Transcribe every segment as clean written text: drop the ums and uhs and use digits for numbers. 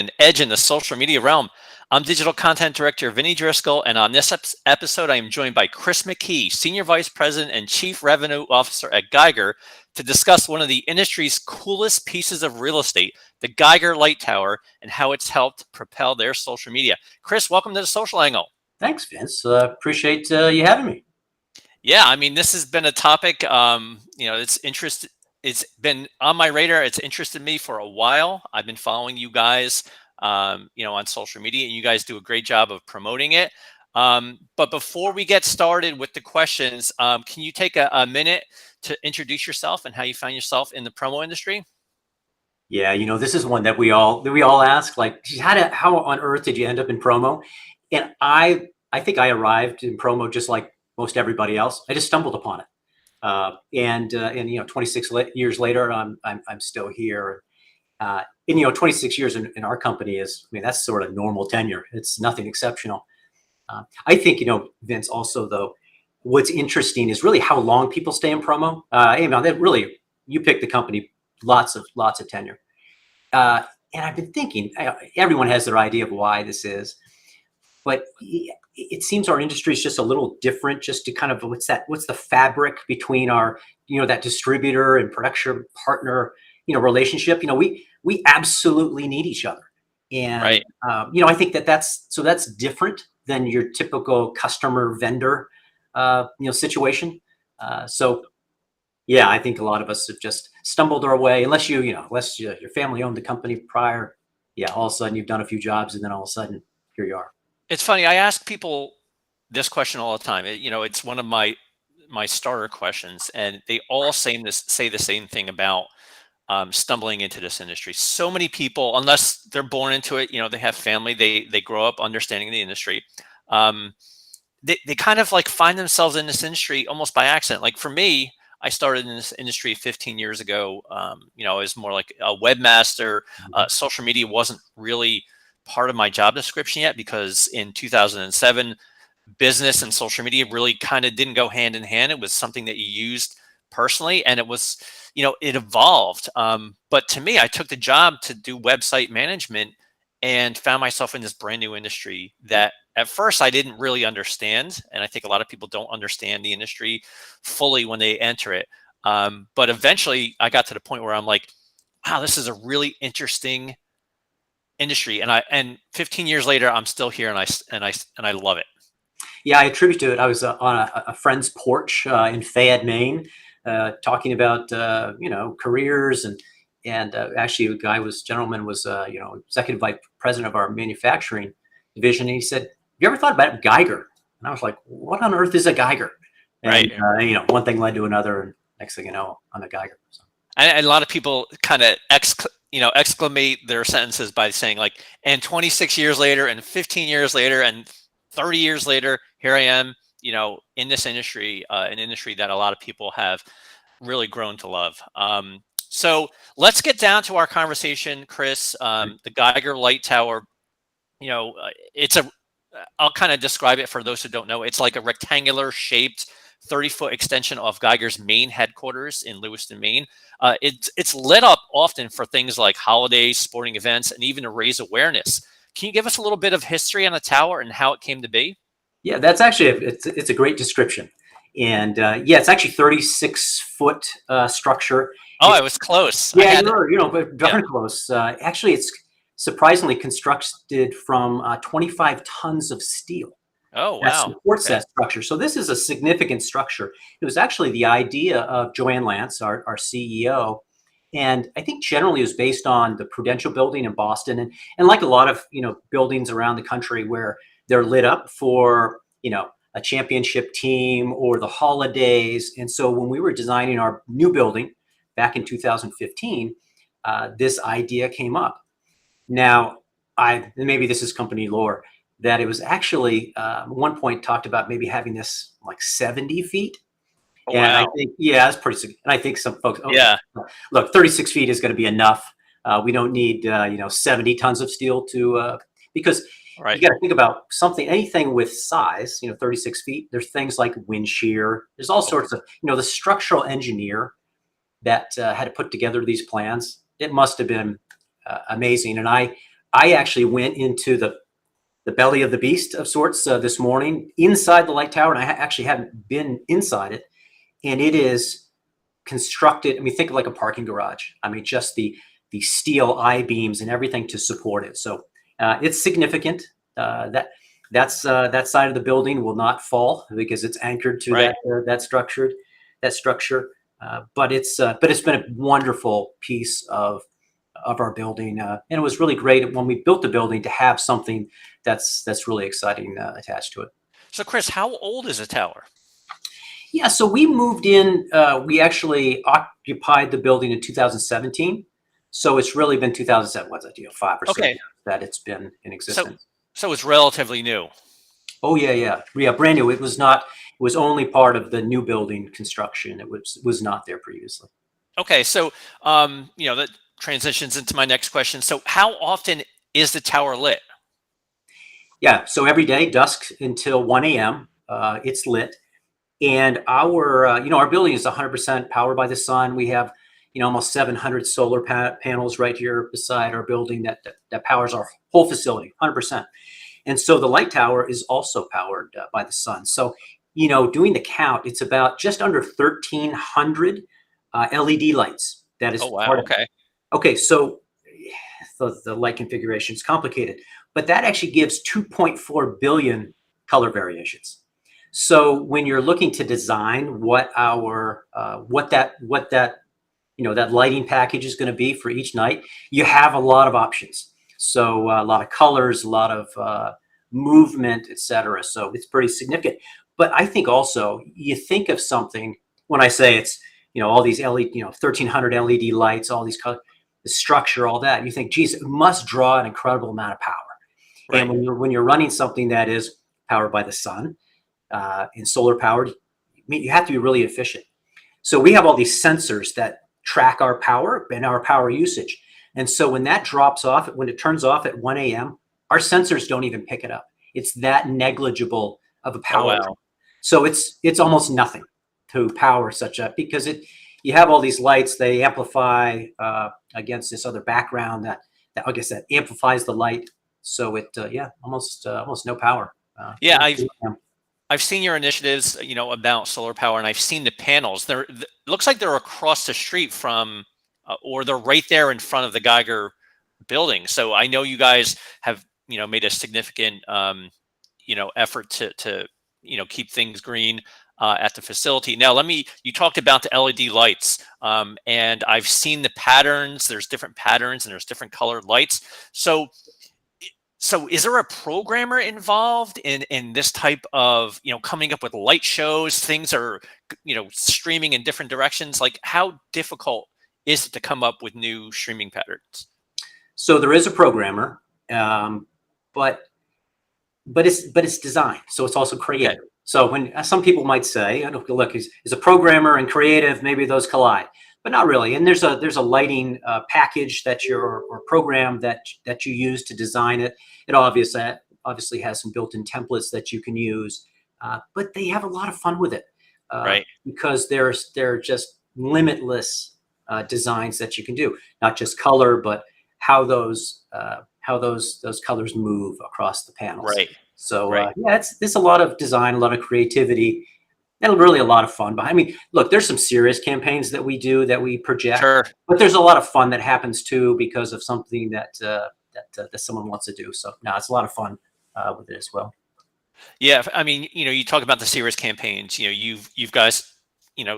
an edge in the social media realm. I'm Digital Content Director Vinny Driscoll, and on this episode, I am joined by Chris McKee, Senior Vice President and Chief Revenue Officer at Geiger, to discuss one of the industry's coolest pieces of real estate, the Geiger Light Tower, and how it's helped propel their social media. Chris, welcome to the Social Angle. Thanks, Vince. Appreciate you having me. Yeah, I mean, this has been a topic, it's been on my radar. It's interested me for a while. I've been following you guys, on social media, and you guys do a great job of promoting it. But before we get started with the questions, can you take a minute to introduce yourself and how you find yourself in the promo industry? Yeah, this is one that we all ask, like, how on earth did you end up in promo? And I think I arrived in promo just like most everybody else. I just stumbled upon it. And 26 years later, I'm still here. And 26 years in our company that's sort of normal tenure. It's nothing exceptional. I think, Vince, also though, what's interesting is really how long people stay in promo. That really, you pick the company, lots of tenure. And I've been thinking, everyone has their idea of why this is, but it seems our industry is just a little different. Just to kind of what's the fabric between our that distributor and production partner relationship. We absolutely need each other, and right. I think that's different than your typical customer vendor situation. Yeah, I think a lot of us have just stumbled our way, unless your family owned the company prior. Yeah, all of a sudden you've done a few jobs, and then all of a sudden here you are. It's funny. I ask people this question all the time. It's one of my starter questions, and they all say the same thing about stumbling into this industry. So many people, unless they're born into it, they have family, they grow up understanding the industry. They kind of like find themselves in this industry almost by accident. Like for me, I started in this industry 15 years ago. I was more like a webmaster. Social media wasn't really part of my job description yet, because in 2007, business and social media really kind of didn't go hand in hand. It was something that you used personally, and it was, it evolved. But to me, I took the job to do website management and found myself in this brand new industry that at first I didn't really understand. And I think a lot of people don't understand the industry fully when they enter it. But eventually I got to the point where I'm like, wow, this is a really interesting industry. And 15 years later, I'm still here, and I love it. Yeah, I attribute to it. I was on a friend's porch in Fayette, Maine, talking about careers, and actually gentleman was executive vice president of our manufacturing division, and he said, "Have you ever thought about Geiger?" And I was like, "What on earth is a Geiger?" And right. One thing led to another, and next thing you know, I'm a Geiger. So. And a lot of people kind of exclamate their sentences by saying like, and 26 years later, and 15 years later, and 30 years later, here I am, in this industry, an industry that a lot of people have really grown to love. So let's get down to our conversation, Chris. The Geiger Light Tower, I'll kind of describe it for those who don't know. It's like a rectangular shaped 30-foot extension of Geiger's main headquarters in Lewiston, Maine. It's lit up often for things like holidays, sporting events, and even to raise awareness. Can you give us a little bit of history on the tower and how it came to be? Yeah, that's actually it's a great description, and it's actually 36-foot structure. Oh, I was close. Yeah, but darn close. Actually, it's surprisingly constructed from 25 tons of steel. Oh, wow. That supports that structure. So this is a significant structure. It was actually the idea of Joanne Lance, our CEO. And I think generally it was based on the Prudential building in Boston. And like a lot of, buildings around the country where they're lit up for, a championship team or the holidays. And so when we were designing our new building back in 2015, this idea came up. Now, maybe this is company lore, that it was actually at one point talked about maybe having this like 70 feet. Oh, and wow. I think, that's pretty, and I think some folks, look, 36 feet is going to be enough. We don't need, 70 tons of steel because right. You got to think about anything with size, 36 feet. There's things like wind shear. There's all sorts of, the structural engineer that had to put together these plans. It must have been amazing. And I I actually went into the belly of the beast of sorts this morning inside the light tower, and I actually haven't been inside it, and it is constructed. I mean, think of like a parking garage. I mean, just the steel I beams and everything to support it. So it's significant. That side of the building will not fall because it's anchored to Right. that structure. But it's been a wonderful piece of our building, and it was really great when we built the building to have something that's really exciting attached to it. So Chris, how old is the tower? Yeah, so we moved in. We actually occupied the building in 2017. So it's really been 2007. What's that? 5 or 6 Okay. years that it's been in So existence. so it's relatively new. Oh yeah, brand new. It was not. It was only part of the new building construction. It was not there previously. Okay. So that transitions into my next question. So how often is the tower lit? Yeah, so every day, dusk until 1 a.m. It's lit. And our building is 100% powered by the sun. We have, almost 700 solar panels right here beside our building that powers our whole facility, 100%. And so the light tower is also powered by the sun. So, doing the count, it's about just under 1,300 LED lights. That Oh is wow. part of it. Okay. Okay, so the light configuration is complicated, but that actually gives 2.4 billion color variations. So when you're looking to design what that lighting package is going to be for each night, you have a lot of options. So a lot of colors, a lot of movement, etc. So it's pretty significant. But I think also you think of something when I say it's all these LED, 1,300 LED lights, all these colors, the structure, all that. You think, geez, it must draw an incredible amount of power. And Right. when you're running something that is powered by the sun and solar powered, you have to be really efficient. So we have all these sensors that track our power and our power usage. And so when that drops off, when it turns off at 1 a.m., our sensors don't even pick it up. It's that negligible of a Oh power. wow. So it's almost nothing to power such a, because you have all these lights, they amplify against this other background that I guess that amplifies the light. So almost no power. Yeah, I've seen your initiatives, about solar power, and I've seen the panels. Looks like they're across the street from, or they're right there in front of the Geiger building. So I know you guys have, made a significant, effort to keep things green at the facility. Now, you talked about the LED lights, and I've seen the patterns. There's different patterns and there's different colored lights. So is there a programmer involved in this type of, coming up with light shows? Things are, streaming in different directions. Like how difficult is it to come up with new streaming patterns? So there is a programmer, but it's design, so it's also Okay. creative. So when some people might say, look, is a programmer and creative, maybe those collide, but not really. And there's a lighting package or program that you use to design it. It obviously has some built-in templates that you can use, but they have a lot of fun with it Right. because there are just limitless designs that you can do, not just color, but how those colors move across the panels. Right. So Right. it's a lot of design, a lot of creativity, and really a lot of fun. But I mean, look, there's some serious campaigns that we do that we project, Sure. but there's a lot of fun that happens too because of something that someone wants to do. So no, it's a lot of fun with it as well. Yeah, I mean, you talk about the serious campaigns. You've guys,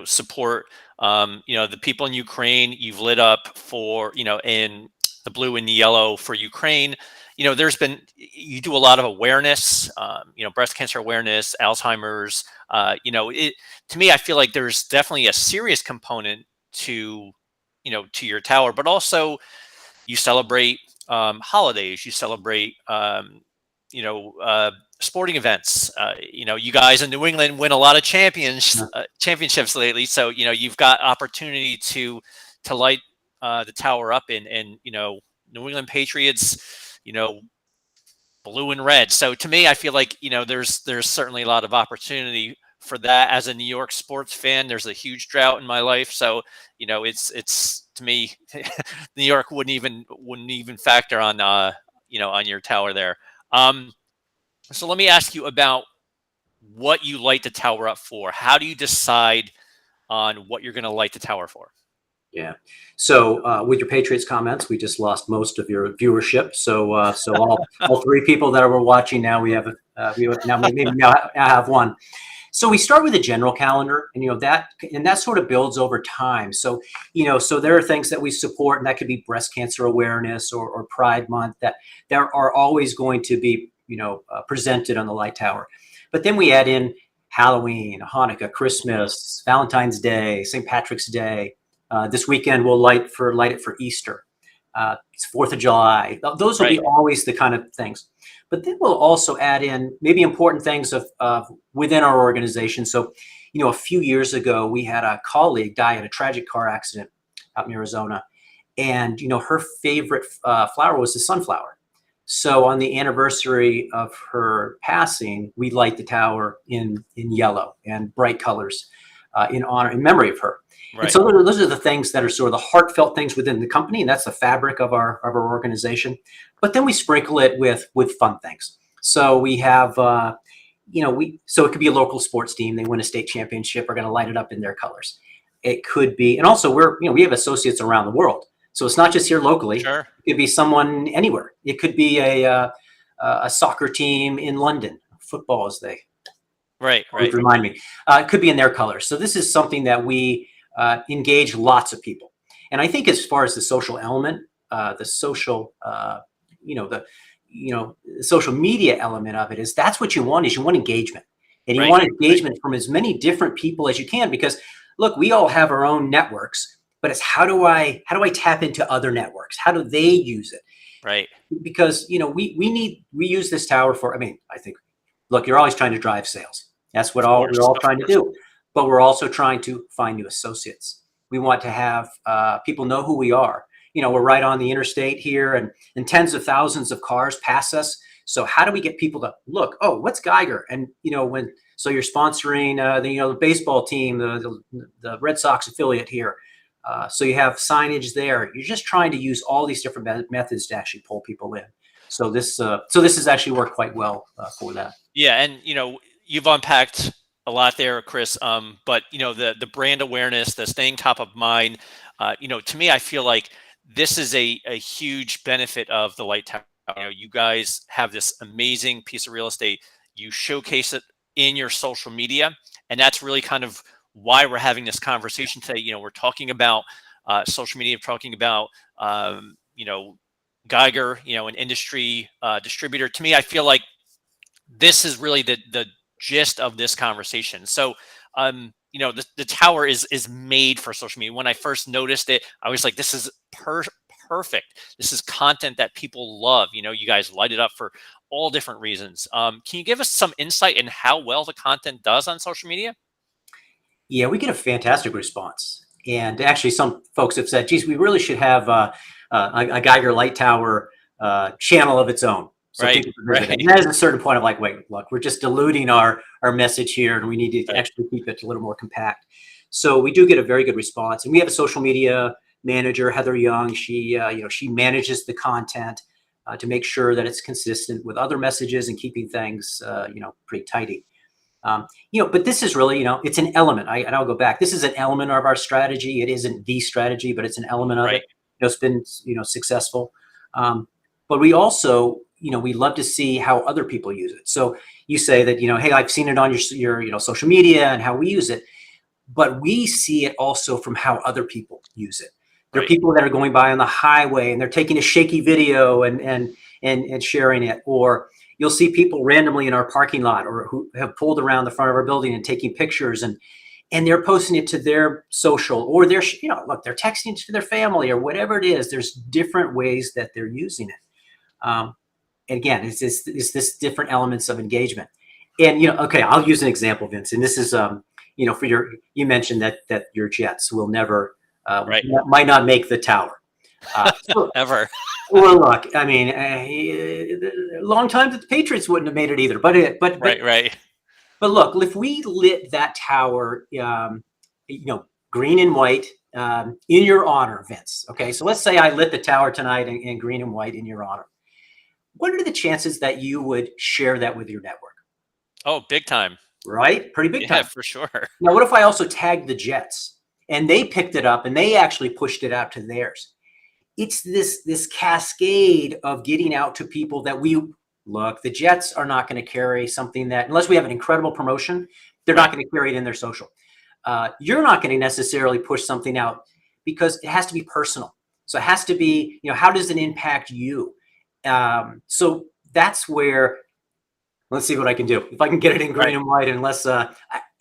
support, the people in Ukraine. You've lit up for, in the blue and the yellow for Ukraine. You do a lot of awareness, breast cancer awareness, Alzheimer's. To me, I feel like there's definitely a serious component to, to your tower, but also you celebrate holidays, you celebrate, you know, uh, sporting events. You guys in New England win a lot of Yeah. championships lately, so you've got opportunity to light the tower up in New England Patriots, blue and red. So to me, I feel like there's certainly a lot of opportunity for that. As a New York sports fan, there's a huge drought in my life, so it's to me, New York wouldn't even factor on on your tower there. Um, so let me ask you about what you light the tower up for. How do you decide on what you're going to light the tower for? Yeah. So with your Patriots comments, we just lost most of your viewership. So all three people that were watching now, we now maybe now have one. So we start with a general calendar, and that sort of builds over time. So so there are things that we support, and that could be breast cancer awareness or Pride Month that there are always going to be presented on the light tower. But then we add in Halloween, Hanukkah, Christmas, Valentine's Day, St. Patrick's Day. This weekend we'll light it for Easter. It's 4th of July. Those will be Right. always the kind of things. But then we'll also add in maybe important things of within our organization. So, a few years ago, we had a colleague die in a tragic car accident out in Arizona. And, her favorite flower was the sunflower. So on the anniversary of her passing, we light the tower in yellow and bright colors in memory of her. And Right. so those are the things that are sort of the heartfelt things within the company, and that's the fabric of our organization. But then we sprinkle it with fun things. So we have, so it could be a local sports team. They win a state championship. We're going to light it up in their colors. It could be, and also we have associates around the world. So it's not just here locally. Sure. It could be someone anywhere. It could be a soccer team in London, football as they Right. Right. remind me. It could be in their colors. So this is something that we engage lots of people. And I think as far as the social element, the social, the social media element of it that's what you want engagement. And you Right. want engagement from as many different people as you can, because look, we all have our own networks, but it's how do I tap into other networks? How do they use it? Right. Because we use this tower for, I think, look, you're always trying to drive sales. That's what we're all trying to do. But we're also trying to find new associates. We want to have people know who we are. We're right on the interstate here, and tens of thousands of cars pass us. So how do we get people to look? Oh, what's Geiger? And so you're sponsoring the baseball team, the Red Sox affiliate here. So you have signage there. You're just trying to use all these different methods to actually pull people in. So this has actually worked quite well for that. Yeah, and you've unpacked a lot there, Chris. But the brand awareness, the staying top of mind. To me, I feel like this is a huge benefit of the light tower. You guys have this amazing piece of real estate. You showcase it in your social media, and that's really kind of why we're having this conversation today. We're talking about social media, talking about Geiger, an industry distributor. To me, I feel like this is really the gist of this conversation. So, the tower is made for social media. When I first noticed it, I was like, this is perfect. This is content that people love. You guys light it up for all different reasons. Can you give us some insight in how well the content does on social media? Yeah, we get a fantastic response. And actually, some folks have said, geez, we really should have a Geiger Light Tower channel of its own. So Right, people can visit it. right, And there's a certain point of like, wait, look, we're just diluting our message here, and we need to right, actually keep it a little more compact. So we do get a very good response. And we have a social media manager, Heather Young. She manages the content to make sure that it's consistent with other messages and keeping things, pretty tidy. But this is really, it's an element. And I'll go back. This is an element of our strategy. It isn't the strategy, but it's an element of right, it. It's been, successful. But we also, we love to see how other people use it. So you say that, hey, I've seen it on your social media and how we use it, but we see it also from how other people use it. There are right, people that are going by on the highway and they're taking a shaky video and sharing it, or you'll see people randomly in our parking lot or who have pulled around the front of our building and taking pictures and they're posting it to their social, or they're they're texting it to their family or whatever it is. There's different ways that they're using it. And again, it's this different elements of engagement. And okay, I'll use an example, Vince. And this is for you mentioned that your Jets will never right. might not make the tower. Ever. Well, look, I mean, a long time that the Patriots wouldn't have made it either. Right, right, But look, if we lit that tower, green and white, in your honor, Vince. Okay, so let's say I lit the tower tonight in green and white in your honor. what are the chances that you would share that with your network? Oh, big time. Right? Pretty big Yeah, time. for sure. Now, what if I also tagged the Jets and they picked it up and they actually pushed it out to theirs? It's this cascade of getting out to people that we look. The Jets are not going to carry something that, unless we have an incredible promotion, they're not Right. going to carry it in their social. You're not going to necessarily push something out because it has to be personal. So it has to be, how does it impact you? So that's where, let's see what I can do. If I can get it in green Right. and white, unless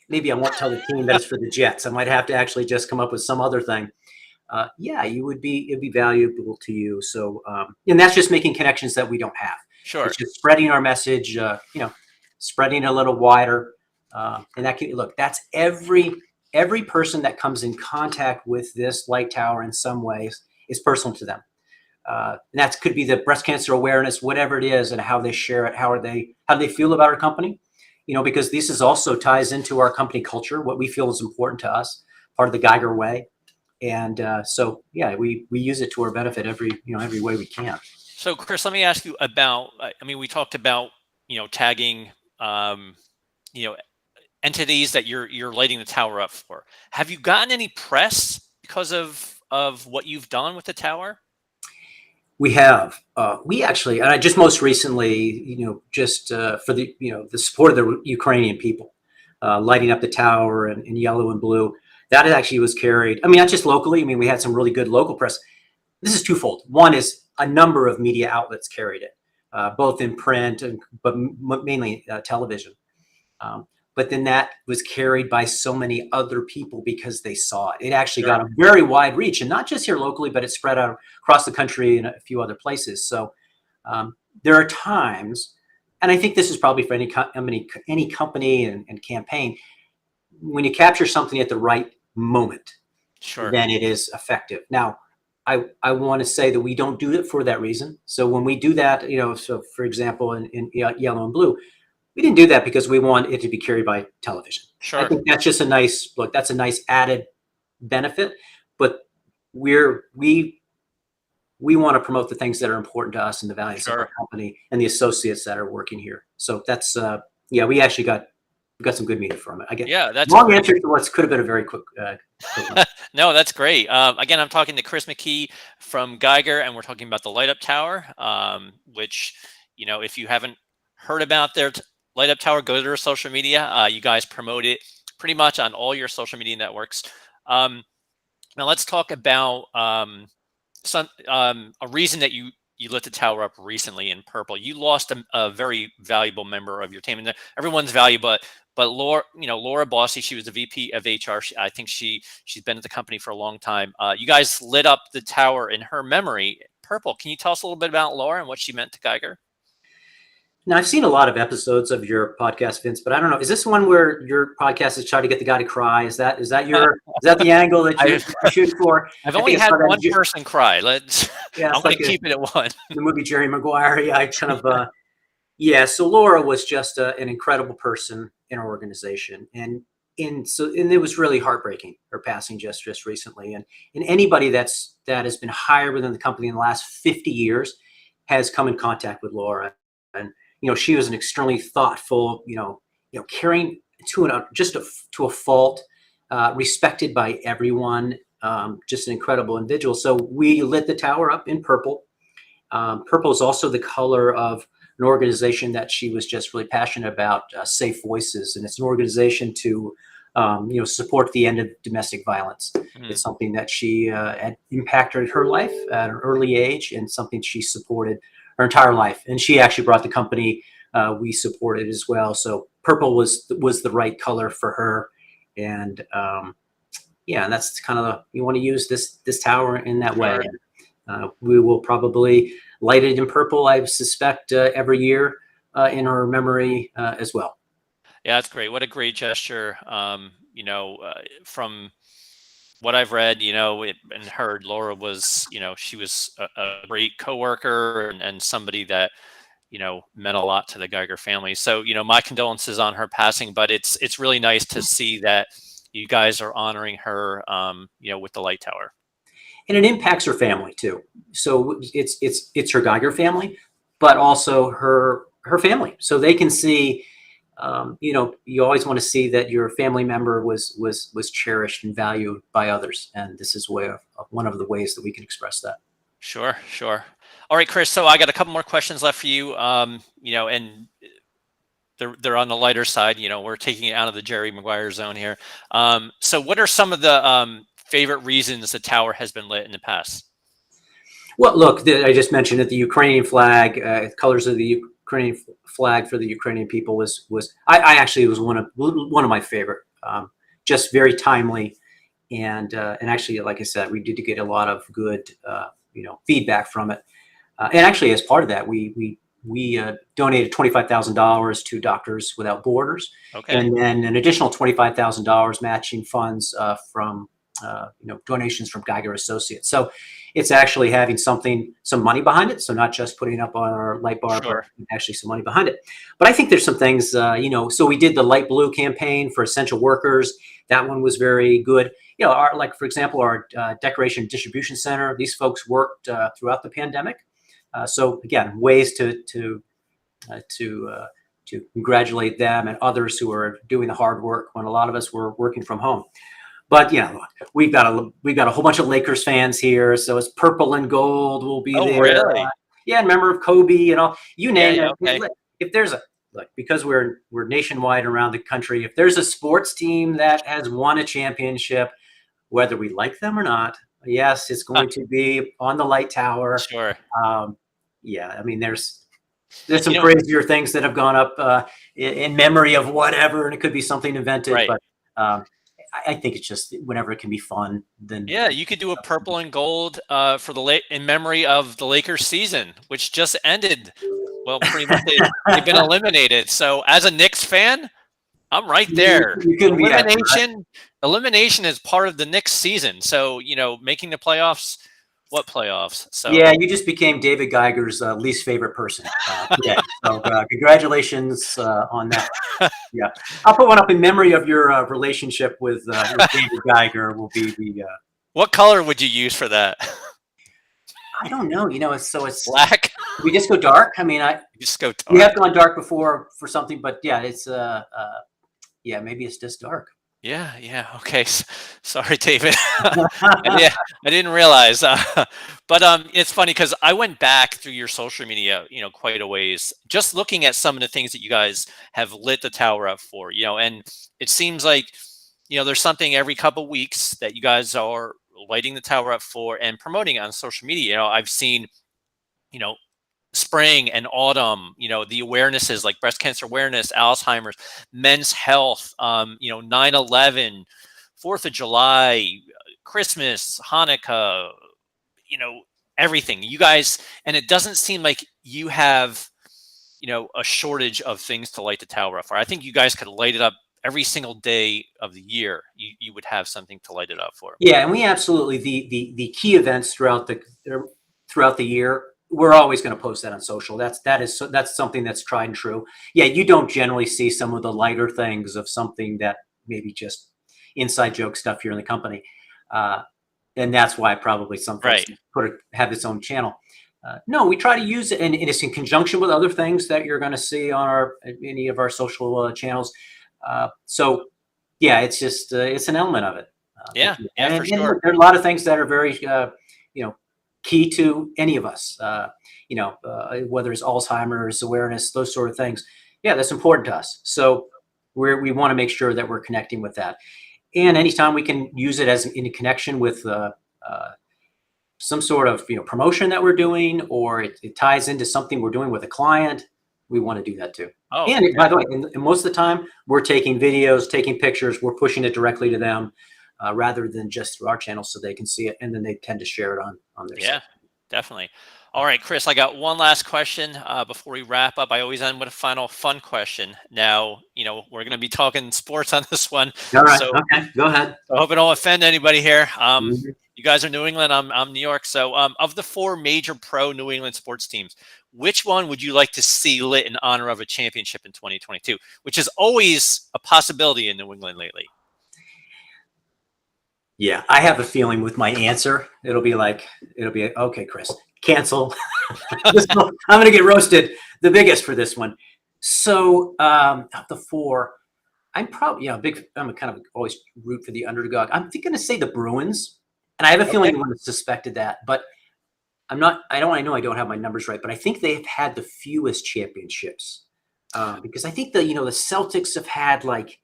maybe I won't tell the team that it's for the Jets. I might have to actually just come up with some other thing. Yeah, it'd be valuable to you. So, and that's just making connections that we don't have. Sure. It's just spreading our message, spreading a little wider. And that can look, that's every person that comes in contact with this light tower in some ways is personal to them. And that could be the breast cancer awareness, whatever it is, and how they share it. How do they feel about our company? Because this is also ties into our company culture, what we feel is important to us, part of the Geiger way. And so, yeah, we use it to our benefit every way we can. So, Chris, let me ask you about. I mean, we talked about tagging, um, you know, entities that you're lighting the tower up for. Have you gotten any press because of what you've done with the tower? We have. We actually, and I just most recently, just for the support of the Ukrainian people, lighting up the tower in yellow and blue. That actually was carried. I mean, not just locally. I mean, we had some really good local press. This is twofold. One is a number of media outlets carried it, both in print but mainly television. Um, but then that was carried by so many other people because they saw it. It actually Sure. got a very wide reach, and not just here locally, but it spread out across the country and a few other places. So there are times, and I think this is probably for any company and campaign, when you capture something at the right moment, Sure. then it is effective. Now, I want to say that we don't do it for that reason. So when we do that, so for example, in yellow and blue, we didn't do that because we want it to be carried by television. I Sure. think that's just a nice look. That's a nice added benefit, but we want to promote the things that are important to us and the values of our Sure. company and the associates that are working here. So that's yeah, we got some good media from it. I get Yeah, that's long great. answer to what could have been a very quick one. No, that's great. Again, I'm talking to Chris McKee from Geiger, and we're talking about the light up tower, which, if you haven't heard about their light up tower, go to their social media. You guys promote it pretty much on all your social media networks. Now let's talk about a reason that you lit the tower up recently in purple. You lost a very valuable member of your team, and everyone's valuable. But Laura Bossy, she was the VP of HR. I think she's been at the company for a long time. You guys lit up the tower in her memory, purple. Can you tell us a little bit about Laura and what she meant to Geiger? Now, I've seen a lot of episodes of your podcast, Vince, but I don't know. Is this one where your podcast is trying to get the guy to cry? Is that the angle that you're I've shooting for? I've I only think I had saw that one person cry. Let's. yeah, I'm it's going like to keep it at one. the movie Jerry Maguire. Yeah, I kind of yeah. So Laura was just an incredible person in our organization, and it was really heartbreaking her passing just recently. And anybody that has been hired within the company in the last 50 years has come in contact with Laura, and she was an extremely thoughtful, caring to a fault, respected by everyone. Just an incredible individual. So we lit the tower up in purple. Purple is also the color of an organization that she was just really passionate about, Safe Voices, and it's an organization to support the end of domestic violence. Mm, It's something that she had impacted her life at an early age, and something she supported her entire life. And she actually brought the company we supported as well. So purple was the right color for her, and yeah, and that's kind of you want to use this tower in that way. sure. We will probably light it in purple, I suspect, every year in her memory as well. Yeah, that's great. What a great gesture. From what I've read, and heard, Laura was, she was a great coworker and somebody that, meant a lot to the Geiger family. So, my condolences on her passing, but it's really nice to see that you guys are honoring her, with the light tower. And it impacts her family too. So it's her Geiger family, but also her family, so they can see. You always want to see that your family member was cherished and valued by others, and this is one of the ways that we can express that. Sure, sure. All right, Chris. So I got a couple more questions left for you. And they're on the lighter side. We're taking it out of the Jerry Maguire zone here. So what are some of the favorite reasons the tower has been lit in the past? Well, look, I just mentioned that the Ukrainian flag, colors of the Ukrainian flag for the Ukrainian people was I actually was one of my favorite. Just very timely, and actually, like I said, we did get a lot of good feedback from it. And actually, as part of that, we donated $25,000 to Doctors Without Borders, Okay. and then an additional $25,000 matching funds from donations from Geiger Associates. So it's actually having some money behind it. So not just putting up on our light bar, Sure. but actually some money behind it. But I think there's some things, so we did the light blue campaign for essential workers. That one was very good. For example, our decoration distribution center, these folks worked throughout the pandemic. So again, ways to congratulate them and others who are doing the hard work when a lot of us were working from home. But we've got a whole bunch of Lakers fans here, so it's purple and gold will be there. Really? Yeah, member of Kobe and all. You name it. Okay. If there's because we're nationwide around the country, if there's a sports team that has won a championship, whether we like them or not, yes, it's going to be on the light tower. Sure. I mean, there's some crazier things that have gone up in memory of whatever, and it could be something invented, right. But I think it's just whenever it can be fun. Then you could do a purple and gold in memory of the Lakers season, which just ended. Well, pretty much they've been eliminated. So as a Knicks fan, I'm right there. You couldn't be happier, right? Elimination is part of the Knicks season. So making the playoffs. What playoffs? So yeah, you just became David Geiger's least favorite person today. So congratulations on that. Yeah, I'll put one up in memory of your relationship with David Geiger. Will be the. What color would you use for that? I don't know. It's black. We just go dark. I mean, just go dark. We have gone dark before for something, but yeah, it's maybe it's just dark. Yeah. Okay. Sorry, David. I didn't realize. But it's funny because I went back through your social media, quite a ways, just looking at some of the things that you guys have lit the tower up for, and it seems like, there's something every couple of weeks that you guys are lighting the tower up for and promoting on social media. I've seen, spring and autumn, the awarenesses like breast cancer awareness, Alzheimer's, men's health, 9/11, 4th of July, Christmas, Hanukkah, everything. You guys, and it doesn't seem like you have, a shortage of things to light the tower up for. I think you guys could light it up every single day of the year. You would have something to light it up for. Yeah, and we absolutely the key events throughout the year. We're always going to post that on social. That's something that's tried and true. Yeah, you don't generally see some of the lighter things of something that maybe just inside joke stuff here in the company, and that's why probably some folks have its own channel. No, we try to use it, and it's in conjunction with other things that you're going to see on any of our social channels. So, yeah, it's just it's an element of it. For sure. And there are a lot of things that are very key to any of us, whether it's Alzheimer's awareness, those sort of things. Yeah, that's important to us. So we want to make sure that we're connecting with that. And anytime we can use it as in connection with some sort of promotion that we're doing, or it ties into something we're doing with a client, we want to do that too. Oh, and by the way, and most of the time we're taking videos, taking pictures, we're pushing it directly to them. Rather than just through our channel, so they can see it, and then they tend to share it on their site. Definitely. All right, Chris, I got one last question before we wrap up. I always end with a final fun question. Now, we're going to be talking sports on this one. All right. Okay, go ahead. I hope I don't offend anybody here. You guys are New England. I'm New York. So of the 4 major pro New England sports teams, which one would you like to see lit in honor of a championship in 2022, which is always a possibility in New England lately? Yeah, I have a feeling with my answer, it'll be okay, Chris, cancel. I'm going to get roasted the biggest for this one. So of the four, I'm probably I'm a kind of always root for the underdog. I'm going to say the Bruins, and I have a feeling Okay. you would have suspected that, but I'm not. I don't. I know I don't have my numbers right, but I think they've had the fewest championships because I think the Celtics have had like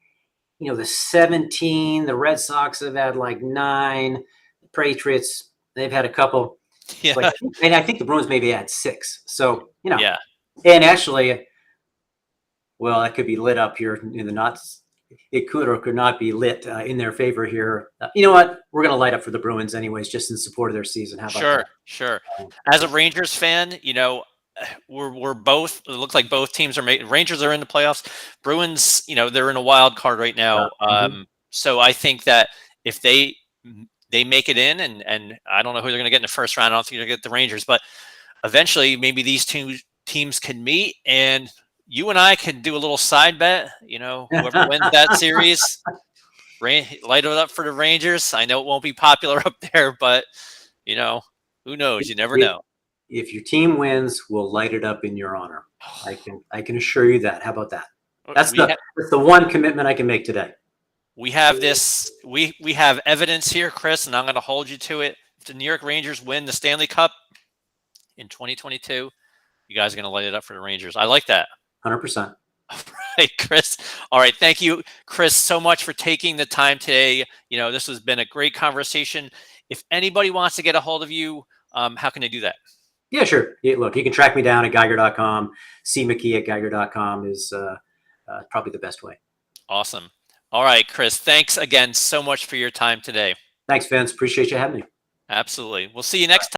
the 17. The Red Sox have had like 9. The Patriots, they've had a couple. So Yeah. I think the Bruins maybe had 6. So Yeah. and actually, well, that could be lit up here in the not. It could or could not be lit in their favor here. You know what? We're going to light up for the Bruins anyways, just in support of their season. How about Sure. that? Sure. As a Rangers fan, we're both. It looks like both teams are Rangers are in the playoffs. Bruins, they're in a wild card right now. Mhm. So I think that if they make it in, and I don't know who they're going to get in the first round. I don't think they're going to get the Rangers, but eventually maybe these two teams can meet, and you and I can do a little side bet. Whoever wins that series, light it up for the Rangers. I know it won't be popular up there, but you know, who knows? You never if, know. if your team wins, we'll light it up in your honor. I can assure you that. How about that? That's We the that's the one commitment I can make today. we have this. We have evidence here, Chris, and I'm going to hold you to it. If the New York Rangers win the Stanley Cup in 2022, you guys are going to light it up for the Rangers. I like that. 100%. All right, Chris. All right. Thank you, Chris, so much for taking the time today. This has been a great conversation. If anybody wants to get a hold of you, how can they do that? Yeah, sure. Yeah, look, you can track me down at Geiger.com. CMcKee at Geiger.com is probably the best way. Awesome. All right, Chris. Thanks again so much for your time today. Thanks, Vince. Appreciate you having me. Absolutely. We'll see you next time.